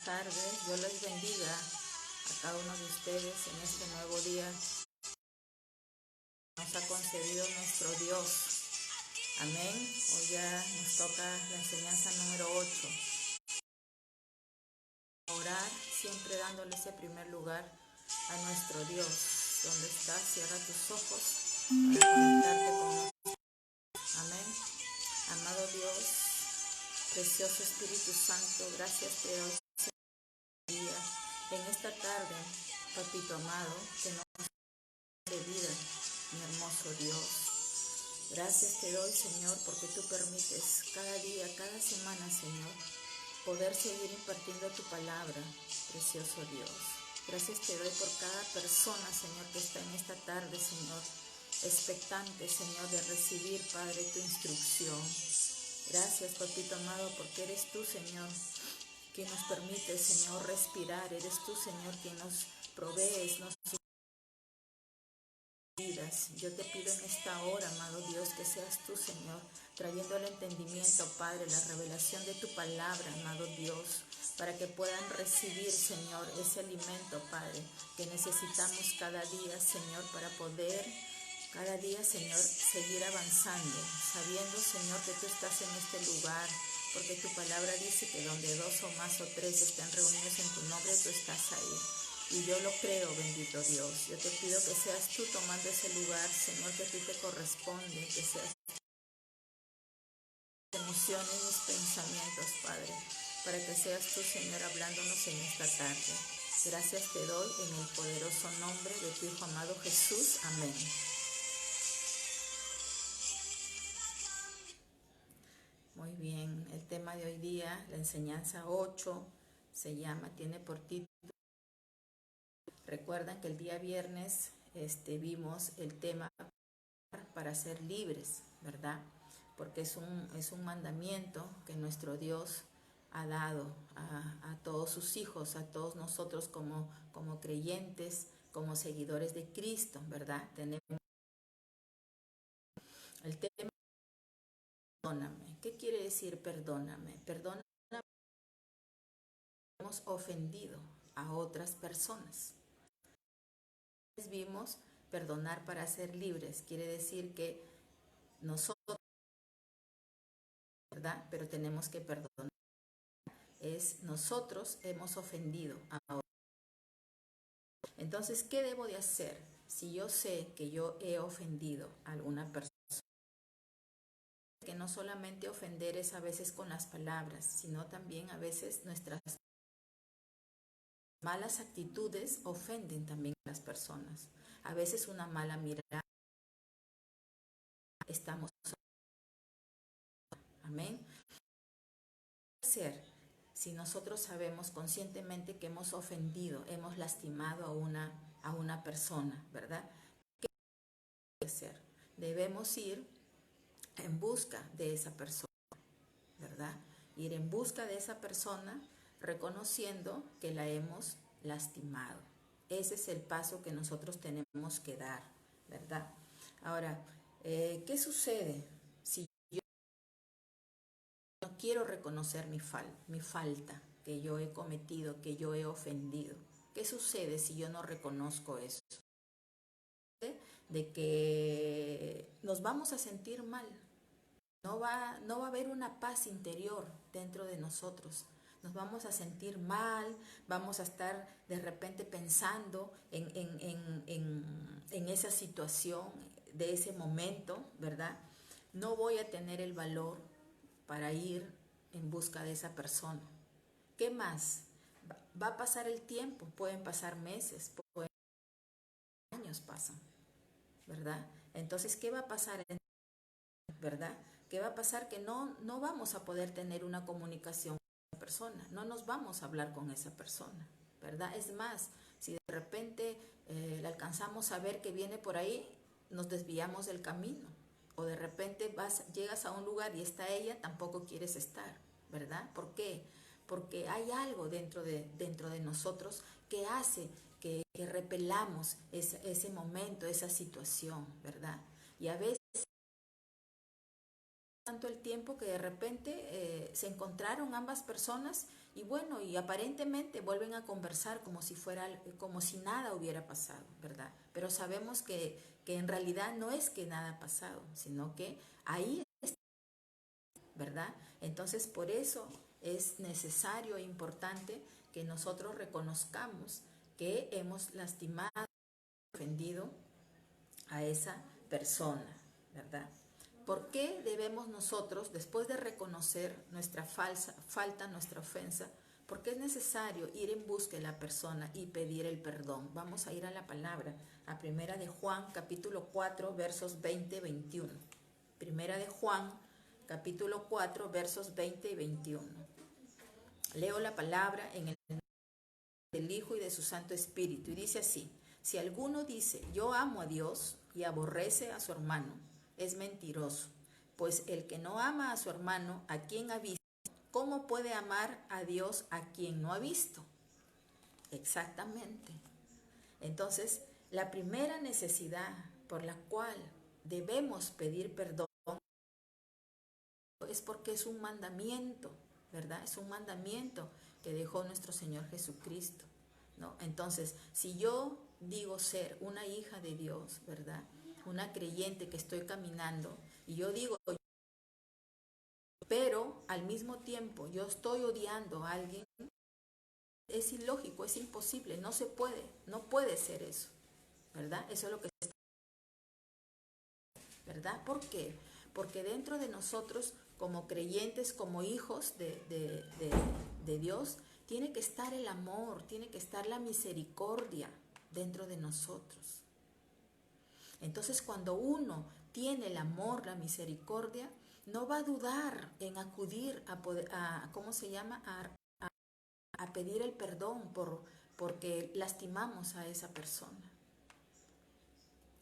tardes. Dios les bendiga a cada uno de ustedes en este nuevo día que nos ha concedido nuestro Dios. Amén. Hoy ya nos toca la enseñanza número 8. Orar siempre dándole ese primer lugar a nuestro Dios. ¿Dónde estás? Cierra tus ojos para conectarte con nosotros. Amén. Amado Dios, precioso Espíritu Santo, gracias te doy en esta tarde, papito amado, que nos de vida, mi hermoso Dios. Gracias te doy, Señor, porque tú permites cada día, cada semana, Señor, poder seguir impartiendo tu palabra, precioso Dios. Gracias te doy por cada persona, Señor, que está en esta tarde, Señor, expectante, Señor, de recibir, Padre, tu instrucción. Gracias, papito amado, porque eres tú, Señor, quien nos permite, Señor, respirar. Eres tú, Señor, quien nos provees, nos vidas. Yo te pido en esta hora, amado Dios, que seas tú, Señor, trayendo el entendimiento, Padre, la revelación de tu palabra, amado Dios, para que puedan recibir, Señor, ese alimento, Padre, que necesitamos cada día, Señor, para poder cada día, Señor, seguir avanzando, sabiendo, Señor, que tú estás en este lugar, porque tu palabra dice que donde 2 o más o 3 estén reunidos en tu nombre, tú estás ahí. Y yo lo creo, bendito Dios. Yo te pido que seas tú tomando ese lugar, Señor, que a ti te corresponde, que seas mis emociones, mis pensamientos, Padre, para que seas tú, Señor, hablándonos en esta tarde. Gracias te doy en el poderoso nombre de tu Hijo amado Jesús. Amén. Muy bien, el tema de hoy día, la enseñanza 8, tiene por título. Recuerdan que el día viernes vimos el tema para ser libres, ¿verdad? Porque es un mandamiento que nuestro Dios ha dado a todos sus hijos, a todos nosotros como creyentes, como seguidores de Cristo, ¿verdad? Tenemos el tema, perdóname. ¿Qué quiere decir perdóname? Perdóname, hemos ofendido a otras personas. Vimos perdonar para ser libres, quiere decir que nosotros, ¿verdad? Pero tenemos que perdonar. Nosotros hemos ofendido a otros. Entonces, ¿qué debo de hacer si yo sé que yo he ofendido a alguna persona? Que no solamente ofender es a veces con las palabras, sino también a veces nuestras malas actitudes ofenden también a las personas. A veces una mala mirada, estamos. Amén. ¿Qué hacer si nosotros sabemos conscientemente que hemos ofendido, hemos lastimado a una persona, ¿verdad? ¿Qué debemos hacer? Debemos ir en busca de esa persona, ¿verdad? Ir en busca de esa persona reconociendo que la hemos lastimado. Ese es el paso que nosotros tenemos que dar, ¿verdad? Ahora, ¿qué sucede si yo no quiero reconocer mi falta que yo he cometido, que yo he ofendido? ¿Qué sucede si yo no reconozco eso? De que nos vamos a sentir mal. No va a haber una paz interior dentro de nosotros. Nos vamos a sentir mal, vamos a estar de repente pensando en esa situación, de ese momento, ¿verdad? No voy a tener el valor para ir en busca de esa persona. ¿Qué más? Va a pasar el tiempo, pueden pasar meses, años pasan, ¿verdad? Entonces, ¿qué va a pasar? ¿Verdad? ¿Qué va a pasar? Que no vamos a poder tener una comunicación con esa persona, no nos vamos a hablar con esa persona, ¿verdad? Es más, si de repente le alcanzamos a ver que viene por ahí, nos desviamos del camino, o de repente llegas a un lugar y está ella, tampoco quieres estar, ¿verdad? ¿Por qué? Porque hay algo dentro de nosotros que hace que repelamos ese momento, esa situación, ¿verdad? Y a veces tanto el tiempo que de repente se encontraron ambas personas y bueno, y aparentemente vuelven a conversar como si como si nada hubiera pasado, ¿verdad? Pero sabemos que en realidad no es que nada ha pasado, sino que ahí está, ¿verdad? Entonces por eso es necesario e importante que nosotros reconozcamos que hemos lastimado, ofendido a esa persona, ¿verdad? ¿Por qué debemos nosotros, después de reconocer nuestra falta, nuestra ofensa, por qué es necesario ir en busca de la persona y pedir el perdón? Vamos a ir a la palabra, a Primera de Juan, capítulo 4, versos 20 y 21. Primera de Juan, capítulo 4, versos 20 y 21. Leo la palabra en el nombre del Hijo y de su Santo Espíritu, y dice así: si alguno dice, yo amo a Dios, y aborrece a su hermano, es mentiroso, pues el que no ama a su hermano, a quien ha visto, ¿cómo puede amar a Dios a quien no ha visto? Exactamente. Entonces, la primera necesidad por la cual debemos pedir perdón es porque es un mandamiento, ¿verdad? Es un mandamiento que dejó nuestro Señor Jesucristo, ¿no? Entonces, si yo digo ser una hija de Dios, ¿verdad? Una creyente que estoy caminando, y yo digo, pero al mismo tiempo yo estoy odiando a alguien, es ilógico, es imposible, no se puede, no puede ser eso, ¿verdad? Eso es lo que está, ¿verdad? ¿Por qué? Porque dentro de nosotros, como creyentes, como hijos de Dios, tiene que estar el amor, tiene que estar la misericordia dentro de nosotros. Entonces, cuando uno tiene el amor, la misericordia, no va a dudar en acudir ¿cómo se llama? A pedir el perdón porque lastimamos a esa persona.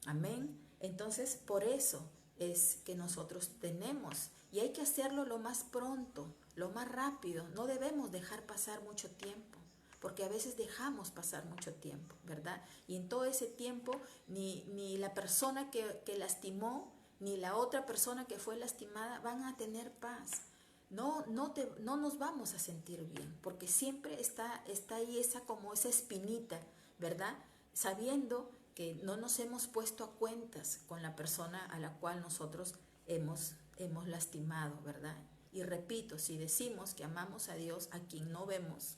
Amén. Entonces, por eso es que nosotros tenemos, y hay que hacerlo lo más pronto, lo más rápido. No debemos dejar pasar mucho tiempo, porque a veces dejamos pasar mucho tiempo, ¿verdad? Y en todo ese tiempo, ni la persona que lastimó, ni la otra persona que fue lastimada van a tener paz. No nos vamos a sentir bien, porque siempre está ahí esa espinita, ¿verdad? Sabiendo que no nos hemos puesto a cuentas con la persona a la cual nosotros hemos lastimado, ¿verdad? Y repito, si decimos que amamos a Dios a quien no vemos,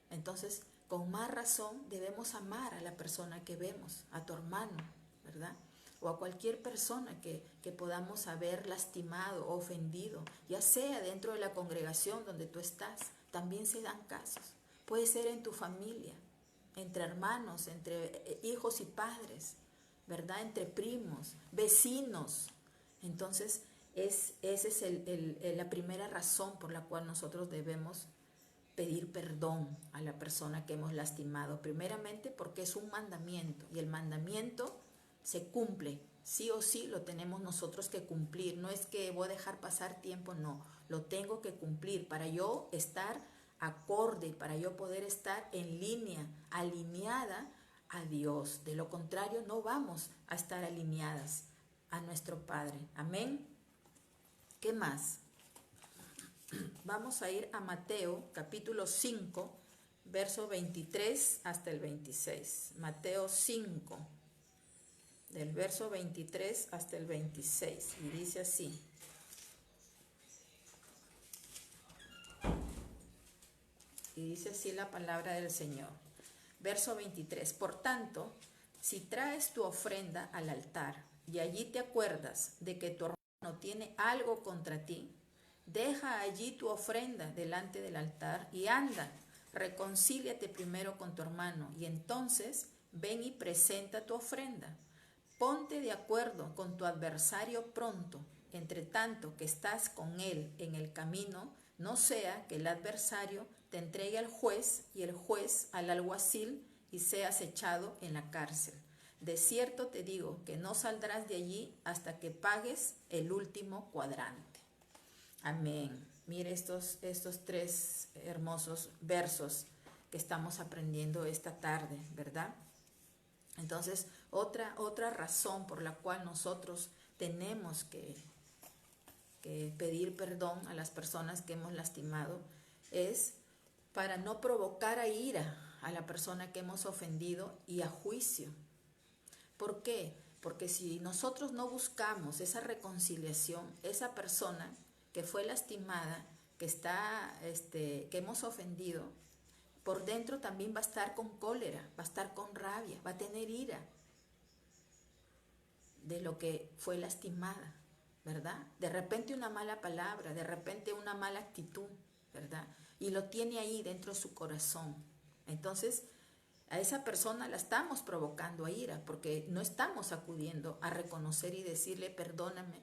entonces con más razón debemos amar a la persona que vemos, a tu hermano, ¿verdad? O a cualquier persona que podamos haber lastimado o ofendido, ya sea dentro de la congregación donde tú estás. También se dan casos. Puede ser en tu familia, entre hermanos, entre hijos y padres, ¿verdad? Entre primos, vecinos. Entonces, esa es la primera razón por la cual nosotros debemos pedir perdón a la persona que hemos lastimado. Primeramente porque es un mandamiento, y el mandamiento se cumple, sí o sí lo tenemos nosotros que cumplir. No es que voy a dejar pasar tiempo, no, lo tengo que cumplir para yo estar acorde, para yo poder estar en línea, alineada a Dios. De lo contrario, no vamos a estar alineadas a nuestro Padre. Amén. ¿Qué más? Vamos a ir a Mateo capítulo 5, verso 23 hasta el 26. Mateo 5, del verso 23 hasta el 26. Y dice así: la palabra del Señor. Verso 23. Por tanto, si traes tu ofrenda al altar y allí te acuerdas de que tu hermano tiene algo contra ti, deja allí tu ofrenda delante del altar y anda, reconcíliate primero con tu hermano, y entonces ven y presenta tu ofrenda. Ponte de acuerdo con tu adversario pronto, entre tanto que estás con él en el camino, no sea que el adversario te entregue al juez y el juez al alguacil y seas echado en la cárcel. De cierto te digo que no saldrás de allí hasta que pagues el último cuadrante. Amén. Mire estos tres hermosos versos que estamos aprendiendo esta tarde, ¿verdad? Entonces, otra razón por la cual nosotros tenemos que que pedir perdón a las personas que hemos lastimado es para no provocar a ira a la persona que hemos ofendido y a juicio. ¿Por qué? Porque si nosotros no buscamos esa reconciliación, esa persona que fue lastimada, que hemos ofendido, por dentro también va a estar con cólera, va a estar con rabia, va a tener ira de lo que fue lastimada, ¿verdad? De repente una mala palabra, de repente una mala actitud, ¿verdad? Y lo tiene ahí dentro de su corazón. Entonces, a esa persona la estamos provocando a ira porque no estamos acudiendo a reconocer y decirle perdóname,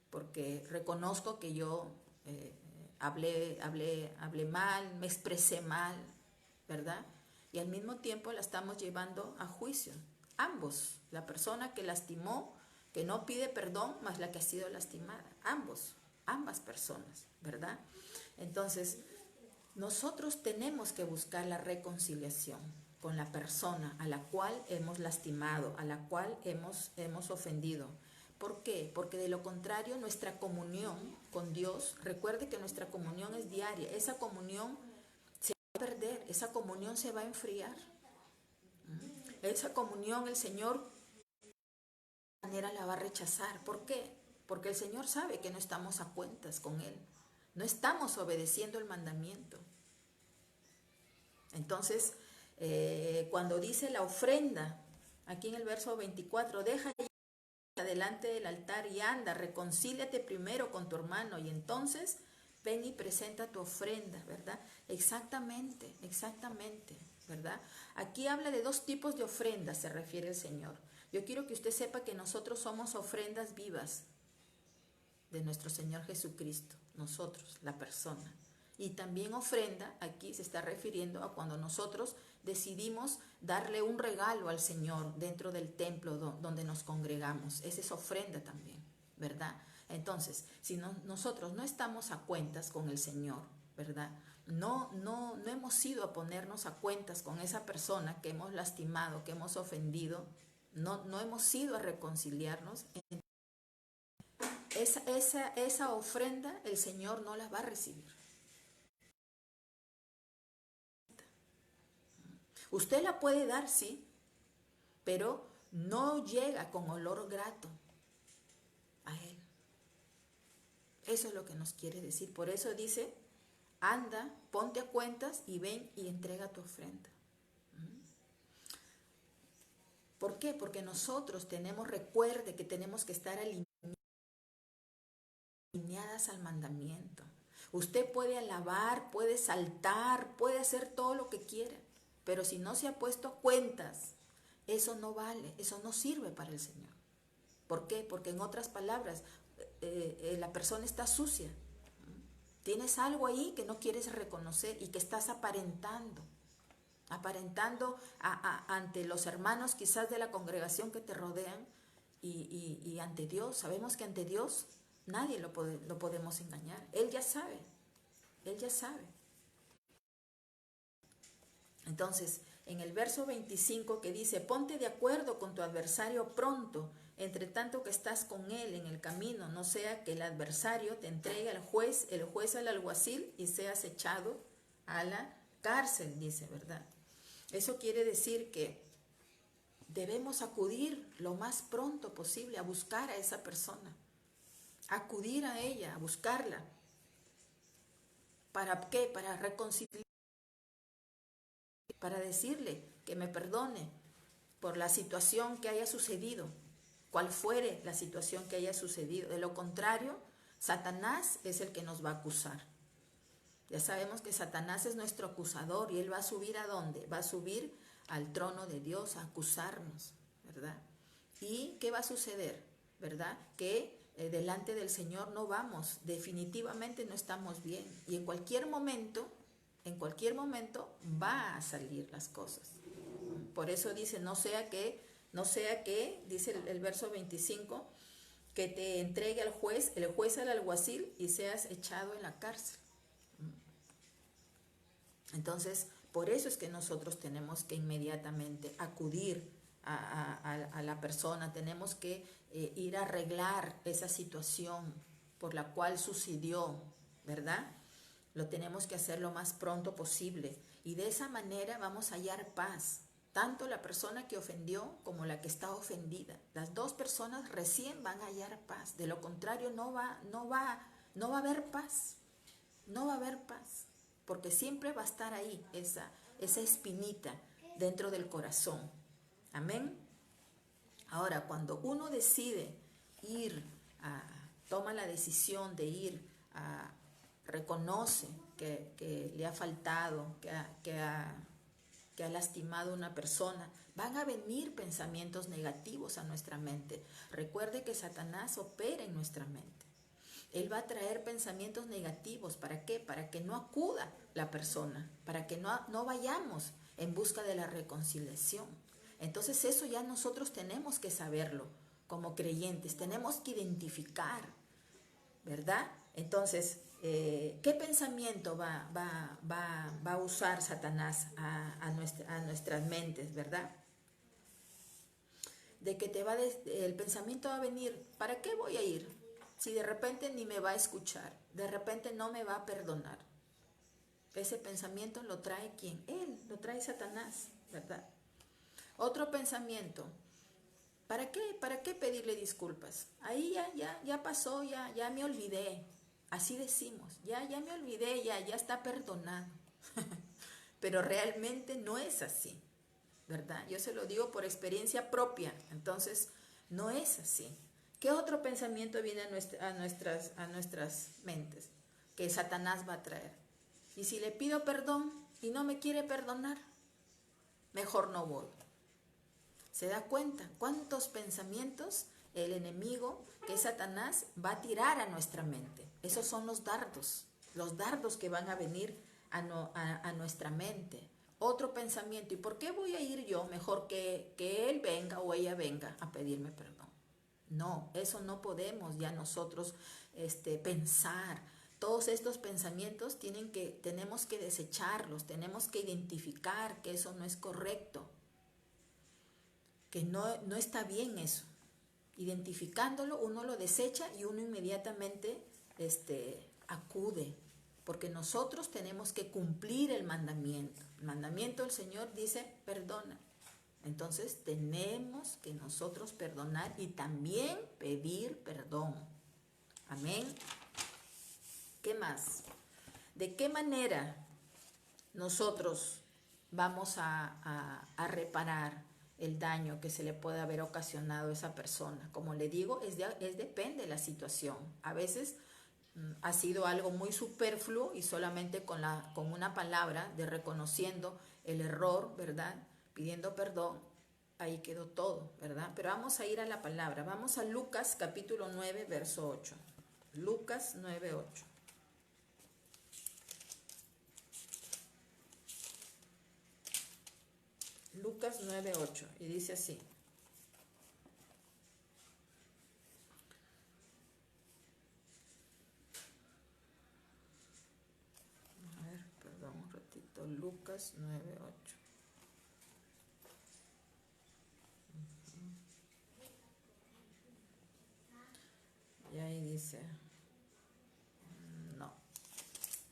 porque reconozco que yo hablé mal, me expresé mal, ¿verdad? Y al mismo tiempo la estamos llevando a juicio. Ambos, la persona que lastimó, que no pide perdón, más la que ha sido lastimada. Ambas personas, ¿verdad? Entonces, nosotros tenemos que buscar la reconciliación con la persona a la cual hemos lastimado, a la cual hemos ofendido. ¿Por qué? Porque de lo contrario nuestra comunión con Dios, recuerde que nuestra comunión es diaria, esa comunión se va a perder, esa comunión se va a enfriar. Esa comunión el Señor de manera la va a rechazar. ¿Por qué? Porque el Señor sabe que no estamos a cuentas con Él, no estamos obedeciendo el mandamiento. Entonces, cuando dice la ofrenda, aquí en el verso 24, deja delante del altar y anda, reconcíliate primero con tu hermano y entonces ven y presenta tu ofrenda, ¿verdad? Exactamente, ¿verdad? Aquí habla de dos tipos de ofrendas, se refiere el Señor. Yo quiero que usted sepa que nosotros somos ofrendas vivas de nuestro Señor Jesucristo, nosotros, la persona. Y también ofrenda, aquí se está refiriendo a cuando nosotros decidimos darle un regalo al Señor dentro del templo donde nos congregamos. Esa es ofrenda también, ¿verdad? Entonces, si nosotros no estamos a cuentas con el Señor, ¿verdad? No hemos ido a ponernos a cuentas con esa persona que hemos lastimado, que hemos ofendido, no hemos ido a reconciliarnos. Esa ofrenda el Señor no la va a recibir. Usted la puede dar, sí, pero no llega con olor grato a Él. Eso es lo que nos quiere decir. Por eso dice, anda, ponte a cuentas y ven y entrega tu ofrenda. ¿Por qué? Porque nosotros recuerde que tenemos que estar alineadas al mandamiento. Usted puede alabar, puede saltar, puede hacer todo lo que quiera, pero si no se ha puesto a cuentas, eso no vale, eso no sirve para el Señor. ¿Por qué? Porque en otras palabras, la persona está sucia. Tienes algo ahí que no quieres reconocer y que estás aparentando ante los hermanos quizás de la congregación que te rodean y ante Dios. Sabemos que ante Dios nadie lo podemos engañar. Él ya sabe. Entonces, en el verso 25 que dice, ponte de acuerdo con tu adversario pronto, entre tanto que estás con él en el camino, no sea que el adversario te entregue al juez, el juez al alguacil y seas echado a la cárcel, dice, ¿verdad? Eso quiere decir que debemos acudir lo más pronto posible a buscar a esa persona, acudir a ella, a buscarla. ¿Para qué? Para reconciliar, para decirle que me perdone por la situación que haya sucedido, cual fuere la situación que haya sucedido. De lo contrario, Satanás es el que nos va a acusar. Ya sabemos que Satanás es nuestro acusador y él va a subir ¿a dónde? Va a subir al trono de Dios a acusarnos, ¿verdad? ¿Y qué va a suceder? ¿Verdad? Que delante del Señor no vamos, definitivamente no estamos bien. Y en cualquier momento va a salir las cosas. Por eso dice, no sea que, dice el verso 25, que te entregue al juez, el juez al alguacil y seas echado en la cárcel. Entonces, por eso es que nosotros tenemos que inmediatamente acudir a la persona, tenemos que ir a arreglar esa situación, por la cual sucedió, ¿verdad? Lo tenemos que hacer lo más pronto posible y de esa manera vamos a hallar paz. Tanto la persona que ofendió como la que está ofendida. Las dos personas recién van a hallar paz. De lo contrario no va a haber paz. No va a haber paz. Porque siempre va a estar ahí esa espinita dentro del corazón. Amén. Ahora, cuando uno decide toma la decisión de reconoce que le ha faltado, que ha lastimado a una persona, van a venir pensamientos negativos a nuestra mente. Recuerde que Satanás opera en nuestra mente. Él va a traer pensamientos negativos. ¿Para qué? Para que no acuda la persona, para que no vayamos en busca de la reconciliación. Entonces eso ya nosotros tenemos que saberlo como creyentes, tenemos que identificar, ¿verdad? Entonces, ¿qué pensamiento va a usar Satanás a nuestras mentes, verdad? De que el pensamiento va a venir, ¿para qué voy a ir? Si de repente ni me va a escuchar, de repente no me va a perdonar. Ese pensamiento lo trae ¿quién? Él, lo trae Satanás, ¿verdad? Otro pensamiento, ¿para qué pedirle disculpas? Ahí ya pasó, ya me olvidé. Así decimos, ya me olvidé, ya está perdonado. Pero realmente no es así, ¿verdad? Yo se lo digo por experiencia propia, entonces no es así. ¿Qué otro pensamiento viene a nuestras mentes que Satanás va a traer? Y si le pido perdón y no me quiere perdonar, mejor no voy. ¿Se da cuenta cuántos pensamientos el enemigo, que es Satanás, va a tirar a nuestra mente? Esos son los dardos que van a venir a nuestra mente. Otro pensamiento, ¿y por qué voy a ir yo mejor que él venga o ella venga a pedirme perdón? No, eso no podemos ya nosotros pensar. Todos estos pensamientos tenemos que desecharlos, tenemos que identificar que eso no es correcto, que no está bien eso. Identificándolo, uno lo desecha y uno inmediatamente acude, porque nosotros tenemos que cumplir el mandamiento. El mandamiento del Señor dice, perdona. Entonces tenemos que nosotros perdonar y también pedir perdón. Amén. ¿Qué más? ¿De qué manera nosotros vamos a reparar el daño que se le puede haber ocasionado a esa persona? Como le digo, depende de la situación. A veces ha sido algo muy superfluo y solamente con una palabra de reconociendo el error, ¿verdad? Pidiendo perdón, ahí quedó todo, ¿verdad? Pero vamos a ir a la palabra. Vamos a Lucas capítulo 9, verso 8. Lucas 9, 8. Lucas 9, 8. Y dice así. A ver, perdón un ratito. Lucas 9, 8. Y ahí dice, no,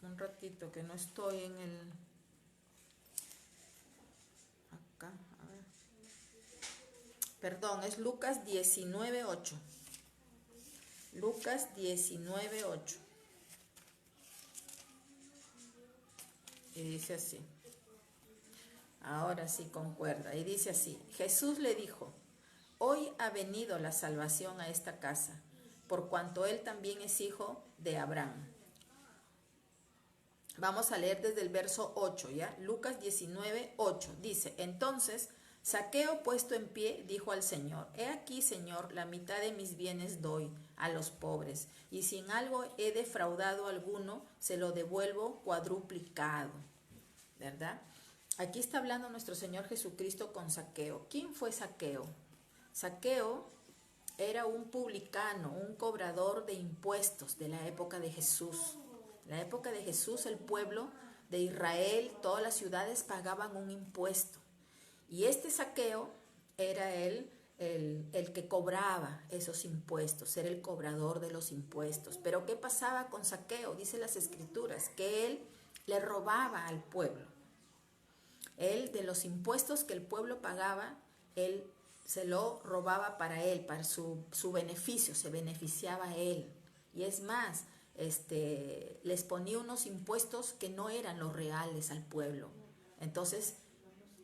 un ratito que no estoy en acá, a ver. Perdón, es Lucas 19, 8. Lucas 19, 8. Y dice así. Ahora sí concuerda. Y dice así. Jesús le dijo, hoy ha venido la salvación a esta casa, por cuanto él también es hijo de Abraham. Vamos a leer desde el verso 8, ¿ya? Lucas 19, 8. Dice, entonces, Zaqueo puesto en pie, dijo al Señor, he aquí, Señor, la mitad de mis bienes doy a los pobres, y si en algo he defraudado a alguno, se lo devuelvo cuadruplicado, ¿verdad? Aquí está hablando nuestro Señor Jesucristo con Zaqueo. ¿Quién fue Zaqueo? Zaqueo era un publicano, un cobrador de impuestos de la época de Jesús. En la época de Jesús, el pueblo de Israel, todas las ciudades pagaban un impuesto. Y este Zaqueo era él el que cobraba esos impuestos, era el cobrador de los impuestos. Pero ¿qué pasaba con Zaqueo? Dice las Escrituras, que él le robaba al pueblo. Él, de los impuestos que el pueblo pagaba, él se lo robaba para él, para su beneficio, se beneficiaba a él. Y es más, les ponía unos impuestos que no eran los reales al pueblo. Entonces,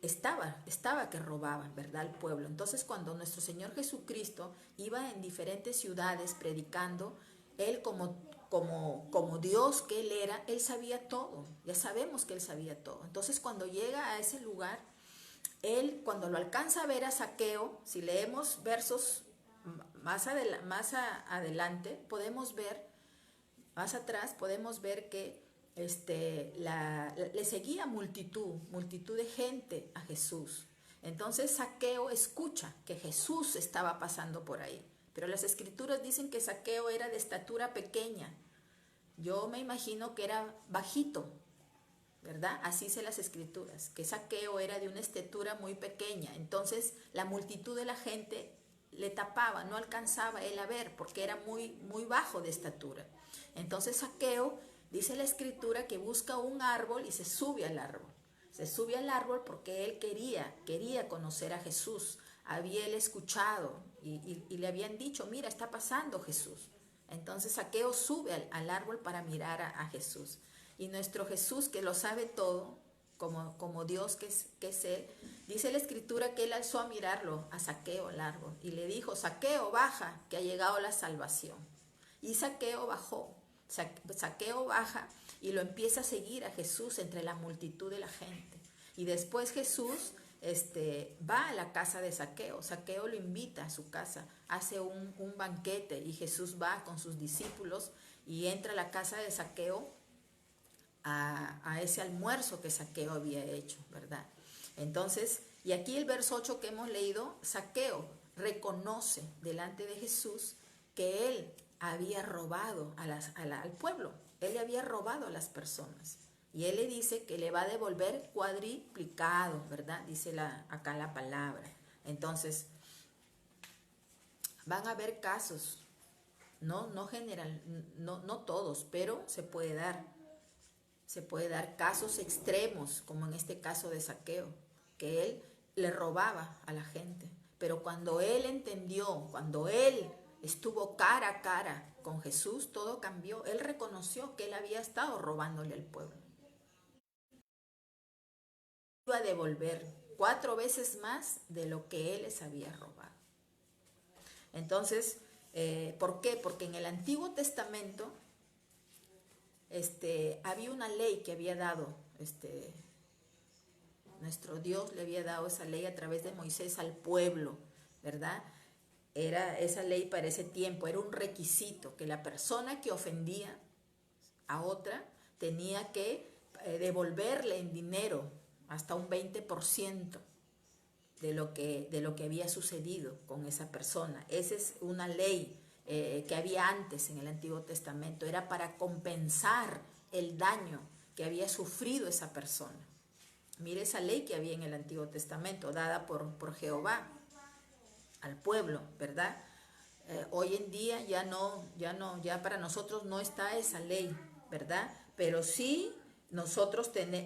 estaba que robaban, ¿verdad?, al pueblo. Entonces, cuando nuestro Señor Jesucristo iba en diferentes ciudades predicando, él como Dios que él era, él sabía todo. Ya sabemos que él sabía todo. Entonces, cuando llega a ese lugar, él, cuando lo alcanza a ver a Zaqueo, si leemos versos más adelante, podemos ver, más atrás, podemos ver que le seguía multitud de gente a Jesús. Entonces Zaqueo escucha que Jesús estaba pasando por ahí. Pero las Escrituras dicen que Zaqueo era de estatura pequeña. Yo me imagino que era bajito, ¿verdad? Así dice las Escrituras, que Zaqueo era de una estatura muy pequeña. Entonces la multitud de la gente le tapaba, no alcanzaba él a ver, porque era muy bajo de estatura. Entonces Zaqueo, dice la Escritura, que busca un árbol y se sube al árbol. Se sube al árbol porque él quería conocer a Jesús. Había él escuchado y le habían dicho, mira, está pasando Jesús. Entonces Zaqueo sube al árbol para mirar a Jesús. Y nuestro Jesús, que lo sabe todo, como Dios que es Él, dice la Escritura que Él alzó a mirarlo, a Zaqueo, al árbol, y le dijo, Zaqueo, baja, que ha llegado la salvación. Y Zaqueo bajó. Zaqueo baja y lo empieza a seguir a Jesús entre la multitud de la gente. Y después Jesús va a la casa de Zaqueo. Zaqueo lo invita a su casa, hace un banquete y Jesús va con sus discípulos y entra a la casa de Zaqueo a ese almuerzo que Zaqueo había hecho, ¿verdad? Entonces, y aquí el verso 8 que hemos leído, Zaqueo reconoce delante de Jesús que él había robado al pueblo, él le había robado a las personas. Y él le dice que le va a devolver cuadriplicado, ¿verdad? Dice acá la palabra. Entonces, van a haber casos, no general, no todos, pero se puede dar casos extremos, como en este caso de Zaqueo, que él le robaba a la gente. Pero cuando él entendió, cuando él estuvo cara a cara con Jesús, todo cambió. Él reconoció que él había estado robándole al pueblo. Iba a devolver 4 veces más de lo que él les había robado. Entonces, ¿por qué? Porque en el Antiguo Testamento había una ley que había dado, nuestro Dios le había dado esa ley a través de Moisés al pueblo, ¿verdad? Era esa ley para ese tiempo, era un requisito que la persona que ofendía a otra tenía que devolverle en dinero hasta un 20% de lo que había sucedido con esa persona. Esa es una ley que había antes en el Antiguo Testamento, era para compensar el daño que había sufrido esa persona. Mire esa ley que había en el Antiguo Testamento, dada por Jehová al pueblo, ¿verdad? Hoy en día ya para nosotros no está esa ley, ¿verdad? Pero sí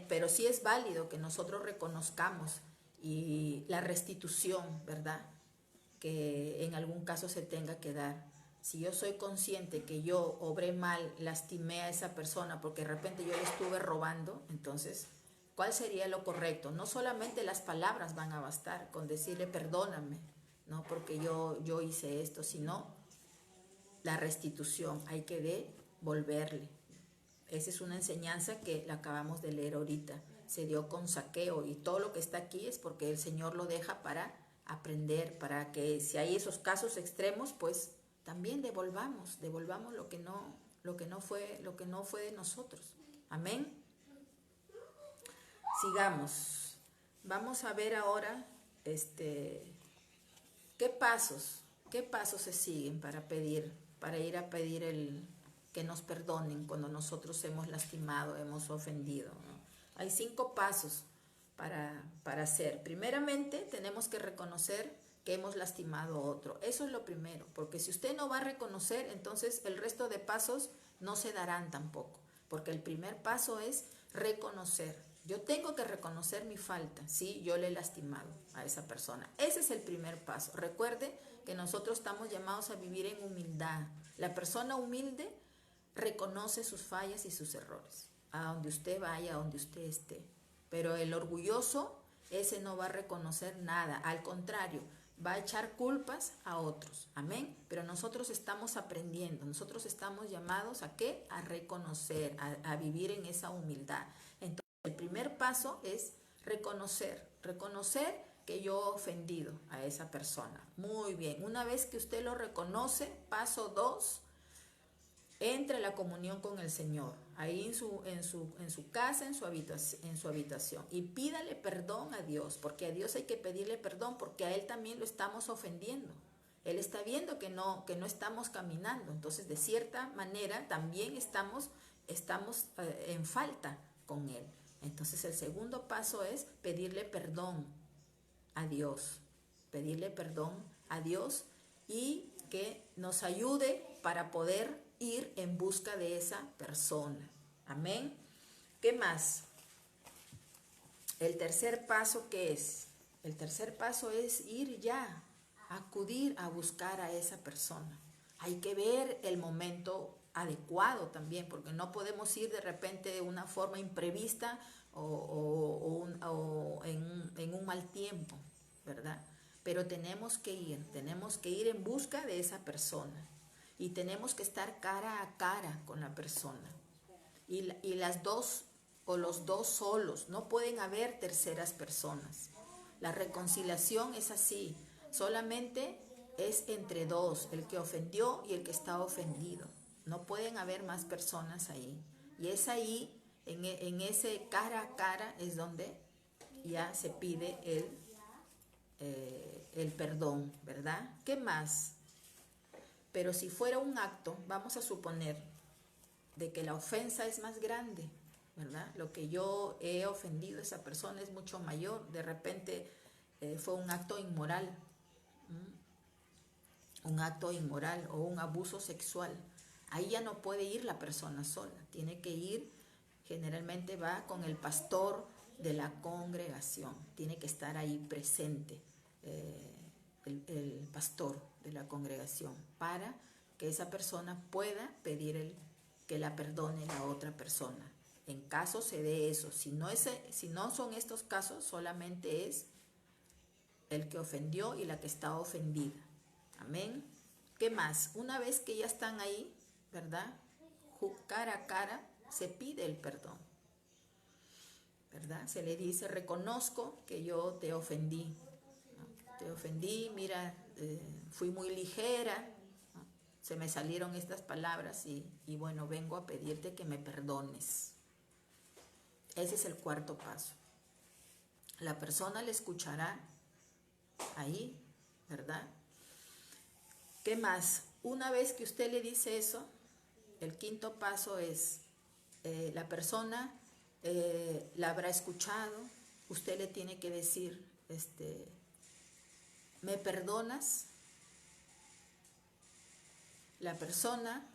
pero sí es válido que nosotros reconozcamos y la restitución, ¿verdad?, que en algún caso se tenga que dar. Si yo soy consciente que yo obré mal, lastimé a esa persona porque de repente yo le estuve robando, entonces, ¿cuál sería lo correcto? No solamente las palabras van a bastar con decirle perdóname, no porque yo hice esto, sino la restitución, hay que devolverle. Esa es una enseñanza que la acabamos de leer ahorita. Se dio con Zaqueo y todo lo que está aquí es porque el Señor lo deja para aprender, para que si hay esos casos extremos, pues también devolvamos lo que no fue de nosotros. Amén. Sigamos. Vamos a ver ahora qué pasos se siguen para ir a pedir que nos perdonen cuando nosotros hemos lastimado, hemos ofendido, ¿no? Hay 5 pasos para hacer. Primeramente, tenemos que reconocer que hemos lastimado a otro. Eso es lo primero, porque si usted no va a reconocer, entonces el resto de pasos no se darán tampoco, porque el primer paso es reconocer. Yo tengo que reconocer mi falta, sí, yo le he lastimado a esa persona. Ese es el primer paso. Recuerde que nosotros estamos llamados a vivir en humildad. La persona humilde reconoce sus fallas y sus errores, a donde usted vaya, a donde usted esté. Pero el orgulloso, ese no va a reconocer nada, al contrario, va a echar culpas a otros. Amén. Pero nosotros estamos aprendiendo, nosotros estamos llamados ¿a qué? A reconocer, a vivir en esa humildad. Entonces, el primer paso es reconocer que yo he ofendido a esa persona. Muy bien, una vez que usted lo reconoce, paso 2, entre la comunión con el Señor, ahí en su casa, en su habitación, y pídale perdón a Dios, porque a Dios hay que pedirle perdón, porque a Él también lo estamos ofendiendo. Él está viendo que no estamos caminando, entonces de cierta manera también estamos en falta con Él. Entonces el segundo paso es pedirle perdón a Dios, pedirle perdón a Dios y que nos ayude para poder ir en busca de esa persona. Amén. ¿Qué más? El tercer paso, ¿qué es? El tercer paso es ir ya, acudir a buscar a esa persona. Hay que ver el momento adecuado también, porque no podemos ir de repente de una forma imprevista o en un mal tiempo, ¿verdad? Pero tenemos que ir en busca de esa persona y tenemos que estar cara a cara con la persona. Y las dos o los dos solos, no pueden haber terceras personas. La reconciliación es así, solamente es entre dos, el que ofendió y el que está ofendido. No pueden haber más personas ahí. Y es ahí, en ese cara a cara, es donde ya se pide el perdón, ¿verdad? ¿Qué más? Pero si fuera un acto, vamos a suponer de que la ofensa es más grande, ¿verdad? Lo que yo he ofendido a esa persona es mucho mayor. De repente fue un acto inmoral, un acto inmoral o un abuso sexual. Ahí ya no puede ir la persona sola, tiene que ir, generalmente va con el pastor de la congregación, tiene que estar ahí presente el pastor de la congregación para que esa persona pueda pedir que la perdone la otra persona. En caso se dé eso, si no son estos casos, solamente es el que ofendió y la que está ofendida. Amén. ¿Qué más? Una vez que ya están ahí, ¿verdad? Cara a cara, se pide el perdón, ¿verdad? Se le dice, reconozco que yo te ofendí, ¿no? Te ofendí, mira, fui muy ligera, ¿no? Se me salieron estas palabras y bueno, vengo a pedirte que me perdones. Ese es el cuarto paso. La persona le escuchará ahí, ¿verdad? ¿Qué más? Una vez que usted le dice eso, el quinto paso es, la persona la habrá escuchado, usted le tiene que decir, ¿me perdonas? La persona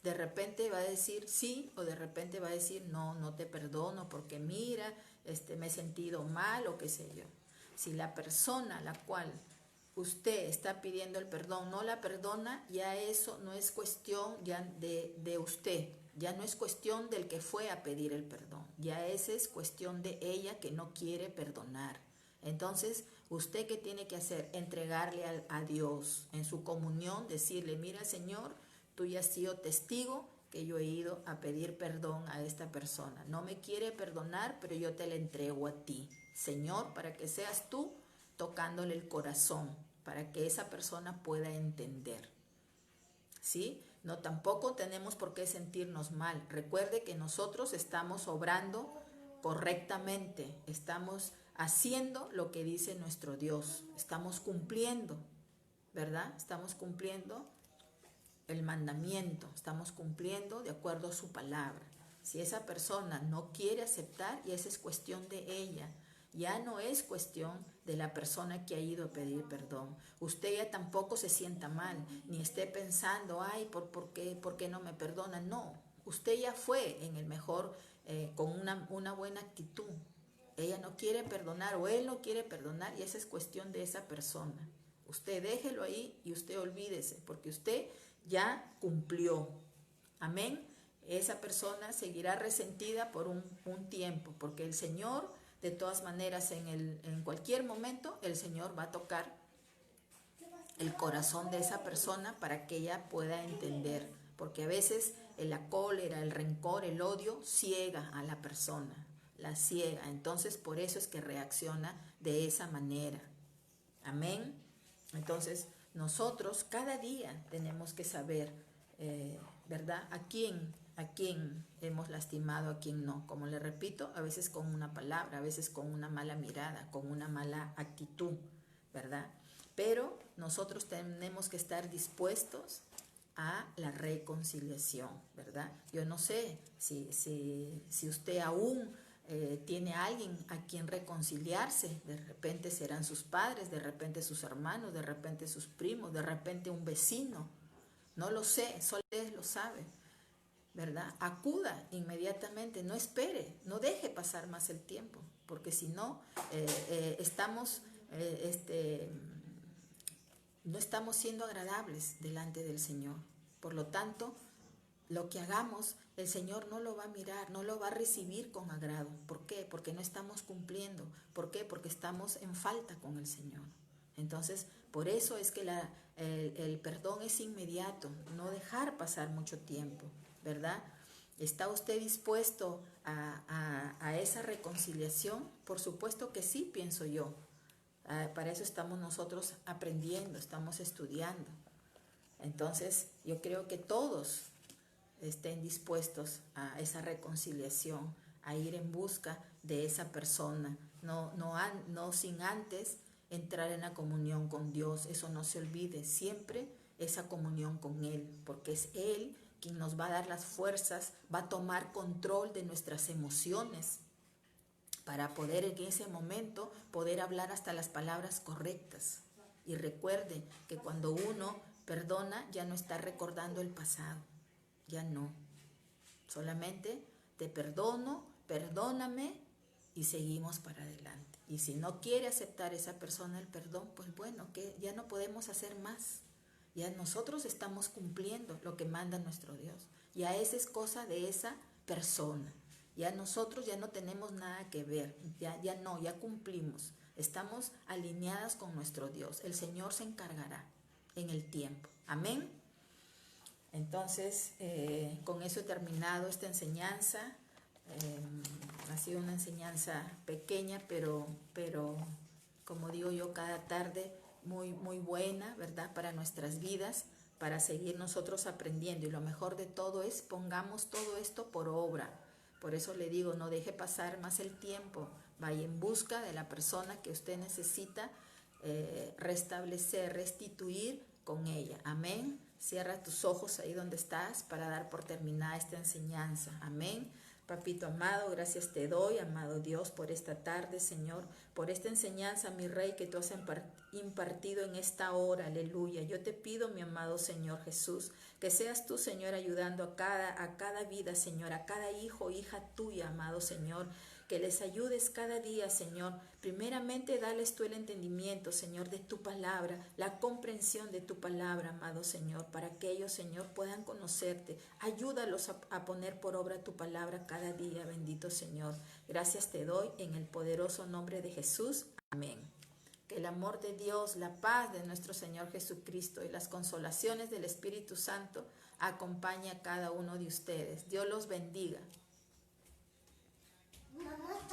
de repente va a decir sí o de repente va a decir no, no te perdono porque mira, me he sentido mal o qué sé yo. Si la persona a la cual usted está pidiendo el perdón no la perdona, ya eso no es cuestión ya de usted, ya no es cuestión del que fue a pedir el perdón, ya esa es cuestión de ella que no quiere perdonar. Entonces, ¿usted qué tiene que hacer? Entregarle a Dios en su comunión, decirle, mira Señor, tú ya has sido testigo que yo he ido a pedir perdón a esta persona. No me quiere perdonar, pero yo te la entrego a ti, Señor, para que seas tú tocándole el corazón, para que esa persona pueda entender. ¿Sí? No, tampoco tenemos por qué sentirnos mal. Recuerde que nosotros estamos obrando correctamente, estamos haciendo lo que dice nuestro Dios, estamos cumpliendo, ¿verdad? Estamos cumpliendo el mandamiento, estamos cumpliendo de acuerdo a su palabra. Si esa persona no quiere aceptar, y esa es cuestión de ella, Ya no es cuestión de la persona que ha ido a pedir perdón. Usted ya tampoco se sienta mal, ni esté pensando, ay, ¿por qué no me perdona? No, usted ya fue en el mejor, con una buena actitud. Ella no quiere perdonar o él no quiere perdonar y esa es cuestión de esa persona. Usted déjelo ahí y usted olvídese, porque usted ya cumplió. Amén. Esa persona seguirá resentida por un tiempo, porque el Señor, de todas maneras, en cualquier momento, el Señor va a tocar el corazón de esa persona para que ella pueda entender, porque a veces la cólera, el rencor, el odio ciega a la persona, la ciega. Entonces, por eso es que reacciona de esa manera. Amén. Entonces, nosotros cada día tenemos que saber, ¿verdad? A quién hemos lastimado, a quién no. Como le repito, a veces con una palabra, a veces con una mala mirada, con una mala actitud, ¿verdad? Pero nosotros tenemos que estar dispuestos a la reconciliación, ¿verdad? Yo no sé si usted aún tiene a alguien a quien reconciliarse. De repente serán sus padres, de repente sus hermanos, de repente sus primos, de repente un vecino. No lo sé, solo ustedes lo saben, ¿verdad? Acuda inmediatamente, no espere, no deje pasar más el tiempo, porque si no, no estamos siendo agradables delante del Señor. Por lo tanto, lo que hagamos, el Señor no lo va a mirar, no lo va a recibir con agrado. ¿Por qué? Porque no estamos cumpliendo. ¿Por qué? Porque estamos en falta con el Señor. Entonces, por eso es que el perdón es inmediato, no dejar pasar mucho tiempo, ¿verdad? ¿Está usted dispuesto a esa reconciliación? Por supuesto que sí, pienso yo. Para eso estamos nosotros aprendiendo, estamos estudiando. Entonces, yo creo que todos estén dispuestos a esa reconciliación, a ir en busca de esa persona, no sin antes entrar en la comunión con Dios. Eso no se olvide, siempre esa comunión con Él, porque es Él quien nos va a dar las fuerzas, va a tomar control de nuestras emociones para poder en ese momento poder hablar hasta las palabras correctas. Y recuerde que cuando uno perdona ya no está recordando el pasado, ya no. Solamente te perdono, perdóname y seguimos para adelante. Y si no quiere aceptar esa persona el perdón, pues bueno, que ya no podemos hacer más. Ya nosotros estamos cumpliendo lo que manda nuestro Dios. Ya esa es cosa de esa persona. Ya nosotros ya no tenemos nada que ver. Ya cumplimos. Estamos alineadas con nuestro Dios. El Señor se encargará en el tiempo. Amén. Entonces, con eso he terminado esta enseñanza. Ha sido una enseñanza pequeña, pero como digo yo, cada tarde muy, muy buena, ¿verdad? Para nuestras vidas, para seguir nosotros aprendiendo. Y lo mejor de todo es pongamos todo esto por obra. Por eso le digo, no deje pasar más el tiempo. Vaya en busca de la persona que usted necesita restablecer, restituir con ella. Amén. Cierra tus ojos ahí donde estás para dar por terminada esta enseñanza. Amén. Papito amado, gracias te doy, amado Dios, por esta tarde, Señor, por esta enseñanza, mi Rey, que tú has impartido en esta hora, aleluya. Yo te pido, mi amado Señor Jesús, que seas tú, Señor, ayudando a cada vida, Señor, a cada hijo, hija tuya, amado Señor, que les ayudes cada día, Señor. Primeramente, dales tú el entendimiento, Señor, de tu palabra, la comprensión de tu palabra, amado Señor, para que ellos, Señor, puedan conocerte. Ayúdalos a poner por obra tu palabra cada día, bendito Señor. Gracias te doy en el poderoso nombre de Jesús. Amén. Que el amor de Dios, la paz de nuestro Señor Jesucristo y las consolaciones del Espíritu Santo acompañe a cada uno de ustedes. Dios los bendiga. Mamá,